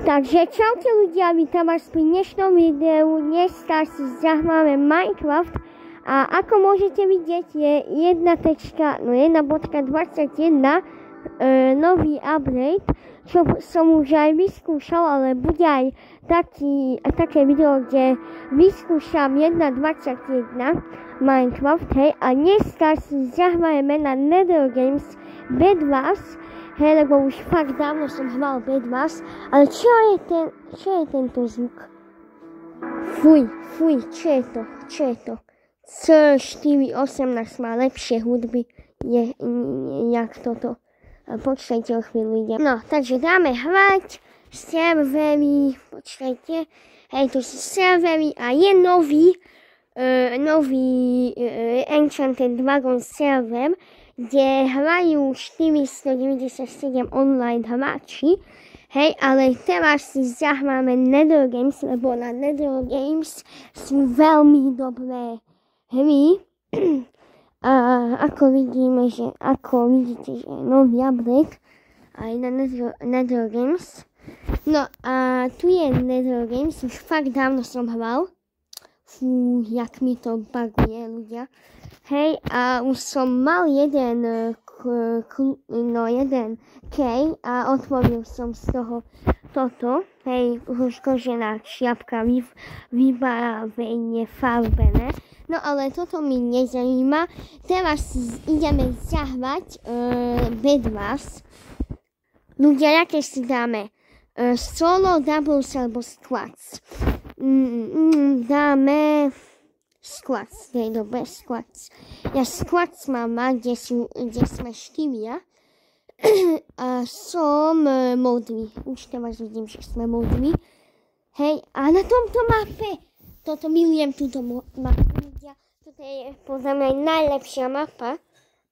Takže čaute ľudia, vítam vás pri dnešnom videu. Dnes si zahráme Minecraft a ako môžete vidieť je 1.21 nový update, čo som už aj vyskúšal, ale bude aj také video, kde vyskúšam 1.21 Minecraft, hej, a dneska si zahráme na Nether Games Bedwars. Hej, lebo už fakt dávno som hral Bedwars, ale čo je tento zvuk? Fuj, čo je to? C418 má lepšie hudby, jak toto. Počkajte o chvíľu, idem. No, takže dáme hrať servery, počkajte, hej, tu sú servery a je nový Enchanted Dragon server, kde hrajú 497 online hráči, hej, ale teraz si zahráme Nether Games, lebo na Nether Games sú veľmi dobré hry. A ako vidíte, že je nový update aj na Nether Games. No a tu je Nether Games, už fakt dávno som hral. Fú, jak mi to buguje, ľudia. Hej, a už som mal jeden kej a otvoril som z toho toto. Hej, už kožená šiapka vybavenie farbené. No ale toto mi nezajíma. Teraz ideme zahrať Bedwars. Ľudia, aké si dáme? Solo, doubles alebo squads? Dáme squads, to je dobré, squads. Ja squads mám kde sme 4 a som modrý. Už teraz vidím, že sme modrý. Hej, a na tomto mape, toto milujem túto mapu, ľudia. Toto je podľa mňa najlepšia mapa.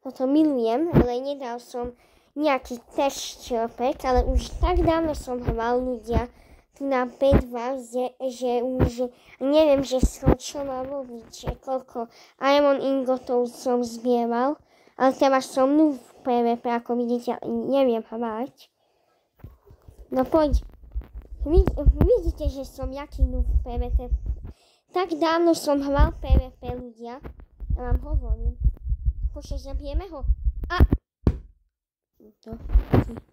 Toto milujem, ale nedal som nejaký test čerpek, ale už tak dávno som hral, ľudia, tu na Bedwars, že už neviem, že som čo mám robiť, že koľko Iron ingotov som zbieral, ale teraz som v PvP, ako vidíte, neviem hrať. No poď, vidíte, že som jaký v PvP. Tak dávno som hral PvP, ľudia, ja vám hovorím. Poďte, zabijeme ho. A!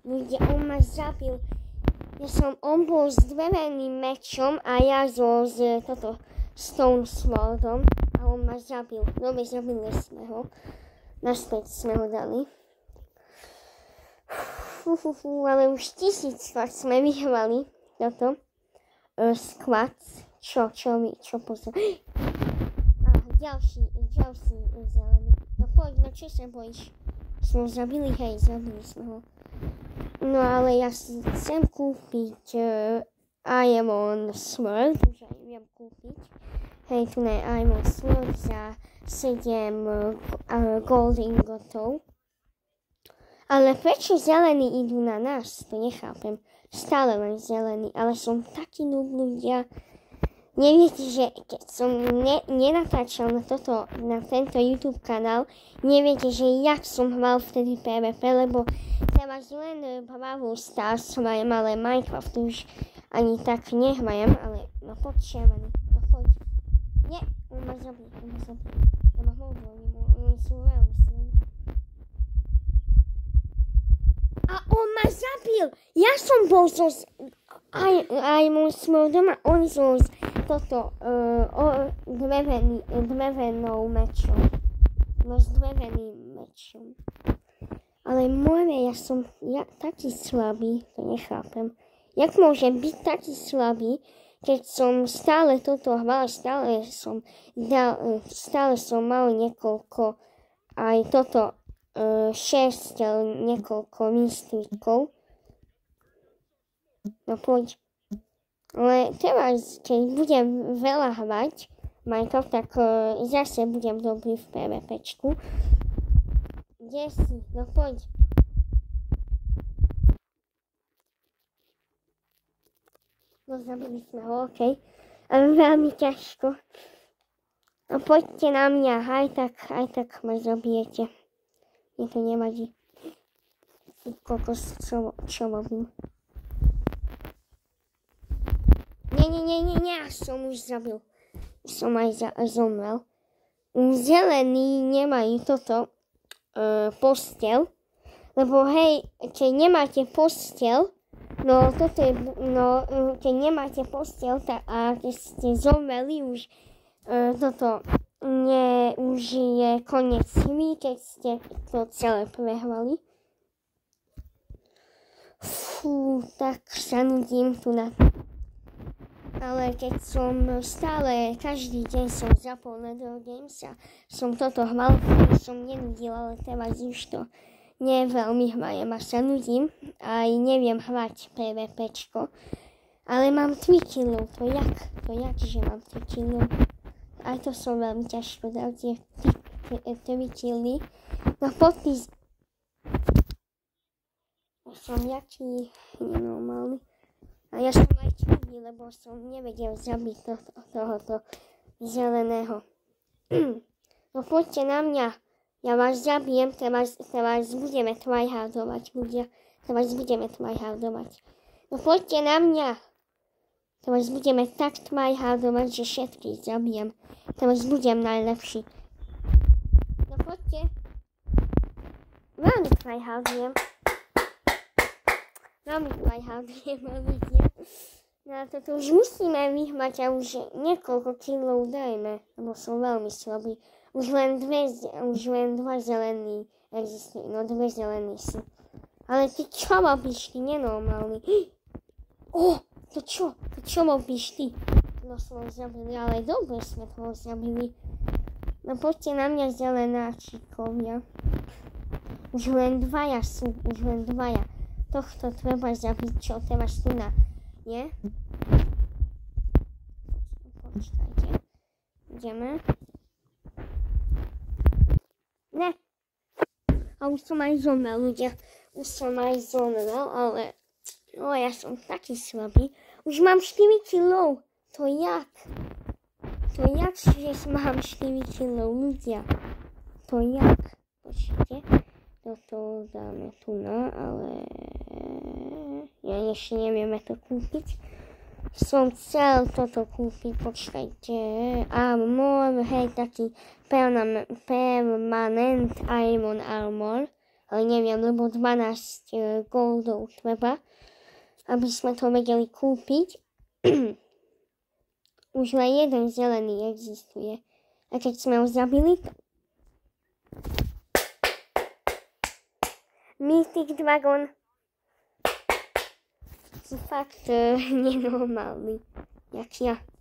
Ľudia, on ma zabil. On bol s dreveným mečom a ja s Stone Swordom a on ma zabil. Dobre, zabili sme ho. Naspäť sme ho dali. Ale už 1000 sme vyhrali toto. Squads. Čo pozor. Ďalší zelený. No poď, no čo sa bojíš? Sme ho zabili, hej, zabili sme ho. No ale ja si chcem kúpiť Iron Sword, už aj viem kúpiť. Hej, tu je Iron Sword za 7 gold ingotov. Ale prečo zelení idú na nás? To nechápem. Stále len zelení, ale som taký noob, ľudia. Neviete, že keď som nenatáčal na tento YouTube kanál, neviete, že jak som hral vtedy PvP, lebo teraz len Brawl Stars hrajem, ale Minecraft už ani tak nehrajem, ale no poď červený, no poď. Nie, on ma zabil. Ja ma hovorím, oni sú veľmi silní. A on ma zabil! Ja som bol Iron Swordom a on so drevenou mečom. No s dreveným mečom. Ale ja som taký slabý, to nechápem. Jak môže byť taký slabý, keď som stále toto hral, stále som mal niekoľko, aj toto 6 niekoľko místikov. No poď. Ale teraz, keď budem veľa hrať Minecraft, tak zase budem dobrý v PvPčku. Kde si? No poď. No zabili sme ho, okej. Ale veľmi ťažko. No poďte na mňa, aj tak ma zabijete. Mne to nevadí. Koľko čo robím. nie, ja som už zabil. Som aj zomrel. Zelení nemajú toto posteľ, lebo hej, keď nemáte posteľ, no toto je, no keď nemáte posteľ a keď ste zomreli už toto už je koniec hry, keď ste to celé prehrali. Fú, tak sa nudím tu na... Ale keď som stále, každý deň som zapol na Games a som toto hral, som nenudil, ale teraz už to nie veľmi hrajem a sa nudím. Aj neviem hrať PvPčko, ale mám 3 kg, to jak, že mám 3 kg. Aj to som veľmi ťažko dal, tie 3 kg. No podpis... Som jaký nenormálny. A ja som aj čudný, lebo som nevedel zabiť tohoto zeleného. No poďte na mňa. Ja vás zabijem, teraz budeme tryhardovať, ľudia. Teraz budeme tryhardovať. No poďte na mňa. Teraz budeme tak tryhardovať, že všetkých zabijem. Teraz budem najlepší. No poďte. Veľmi tryhardujem. Veľmi tryhardujem, ľudia. No a toto už musíme vyhrať a už niekoľko kilov dajme, lebo som veľmi slabý. Už len dva zelení existujú, no 2 zelení sú. Ale ty čo robíš, ty nenormálny? To čo robíš ty? No sme ho zabili, ale dobre sme toho zabili. No poďte na mňa zelenáčikovia. Už len dvaja sú, Tohto treba zabiť, čo teraz tu na, nie? Počkajte. Ideme. Ne. A už som aj zomrel, ľudia. Ale... ja som taký slabý. Už mám 4 kg. To jak, že mám 4 kg, ľudia. To jak. Počkajte. Toto dáme tu na, ale ja ešte nevieme to kúpiť. Som chcel toto kúpiť, počkajte. Armor, hej, taký permanent iron armor, ale neviem, lebo 12 goldov treba, aby sme to vedeli kúpiť. Už len jeden zelený existuje. A keď sme ho zabili, Mythic Dragon. Si fakt nenormálny.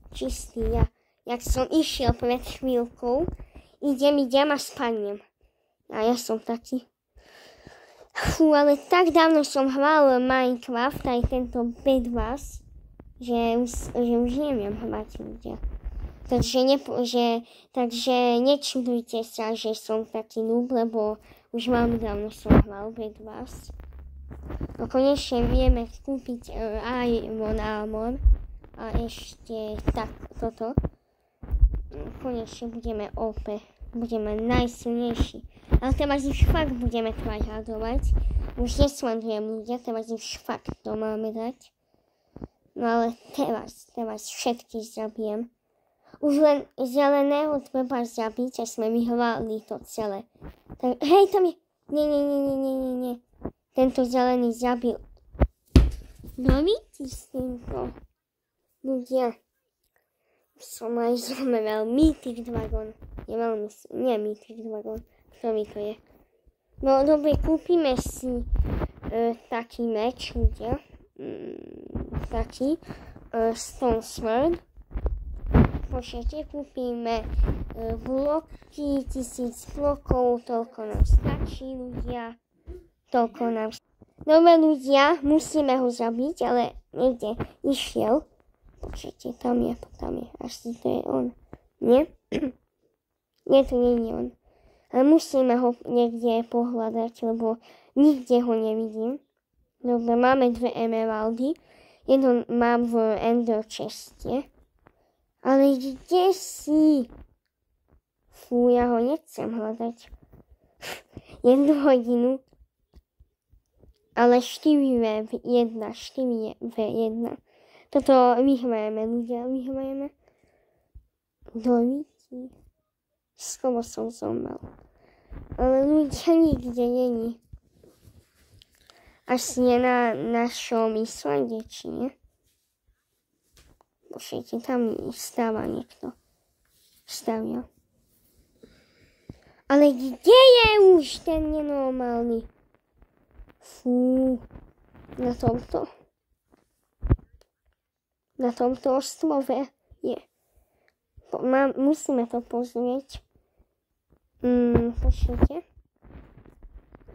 Čistý ja. Jak som išiel pred chvíľkou, idem a spadnem. A ja som taký. Fú, ale tak dávno som hral Minecraft, aj tento Bedwars, že už neviem hrať, ľudia. Takže nečudujte sa, že som taký noob, lebo už veľmi dávno som hral Bedwars. No konečne vieme kúpiť Iron Armor a ešte tak toto. Konečne budeme OP, budeme najsilnejší. Ale teraz už fakt budeme tryhardovať. Už neslandujem, ľudia, teraz už fakt to máme dať. No ale teraz všetkých zabijem. Už len zeleného treba zabiť a sme vyhrali to celé. Tak, hej, tam je... Nie. Tento zelený zabil. Bavíte s týmto? Ľudia. Som aj zomrel. Mythic Dragon. Nie Mythic Dragon. Ktorý to je? No dobre, kúpime si taký meč, ľudia. Taký. Stone Sword. Počujete, kúpime bloky, 1000 blokov, toľko nám stačí, ľudia. Dobre, ľudia, musíme ho zabiť, ale niekde išiel. Počujete, tam je, asi to je on. Nie? Nie, to nie je on. Ale musíme ho niekde pohľadať, lebo nikde ho nevidím. Dobre, máme 2 emeraldy. Jeden mám v Ender cheste. Ale kde si? Fú, ja ho nechcem hľadať. 1 hodinu. Ale 4v1. Toto vyhrajeme, ľudia, vyhrajeme. Do lidí. Skoro som zomrel. Ale ľudia nikde není. Asi je na našom Islande, či nie? Počujete, tam stáva niekto. Stavia. Ale kde je už ten nenormálny? Fú. Na tomto ostrove je. Musíme to pozrieť. Počujete?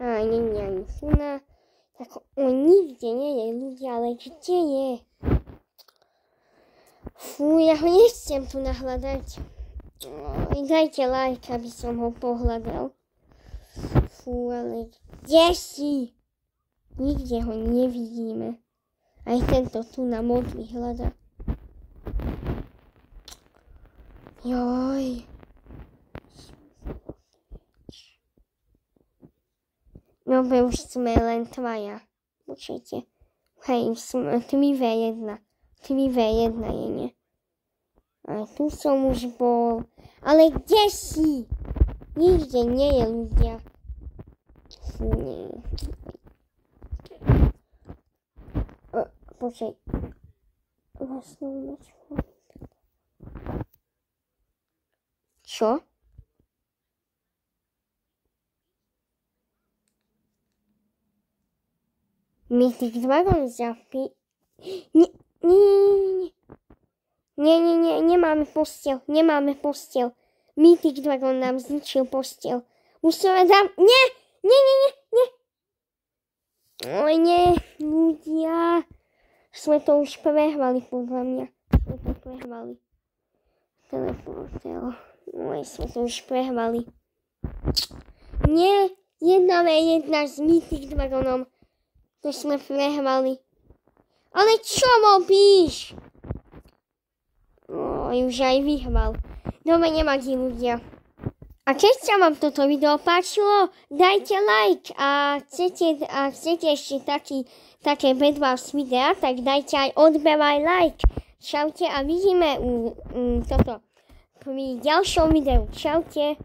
Nie ani tu na. Tak on nikde nie je, ľudia, ale kde je? Fú, ja ho nechcem tu nahľadať. Dajte like, aby som ho pohľadal. Fú, ale kde si? Nikde ho nevidíme. Aj tento tu na modlí hľada. Joj. Dobre, už sme len dvaja. Počujte. Hej, sme 3v1. 3v1 je, nie? A tu som už bol. Ale kde si? Nikde nie je, ľudia. Fú, nie. Počkaj. Čo? Mythic Dragon zapí... Nie, nemáme posteľ. Mythic Dragon nám zničil posteľ. Musíme dám... Nie! Oj, nie, ľudia. Sme to už prehrali, podľa mňa. Teleportel. Oj, sme to už prehrali. Nie, 1v1 s Mythic Dragonom. To sme prehrali. Ale čo robíš? Už aj vyhral. Dobre, nevadí, ľudia. A keď sa vám toto video páčilo, dajte like. A chcete ešte také bedwars videa, tak dajte aj odber aj like. Čaute a vidíme pri ďalšom videu. Čaute.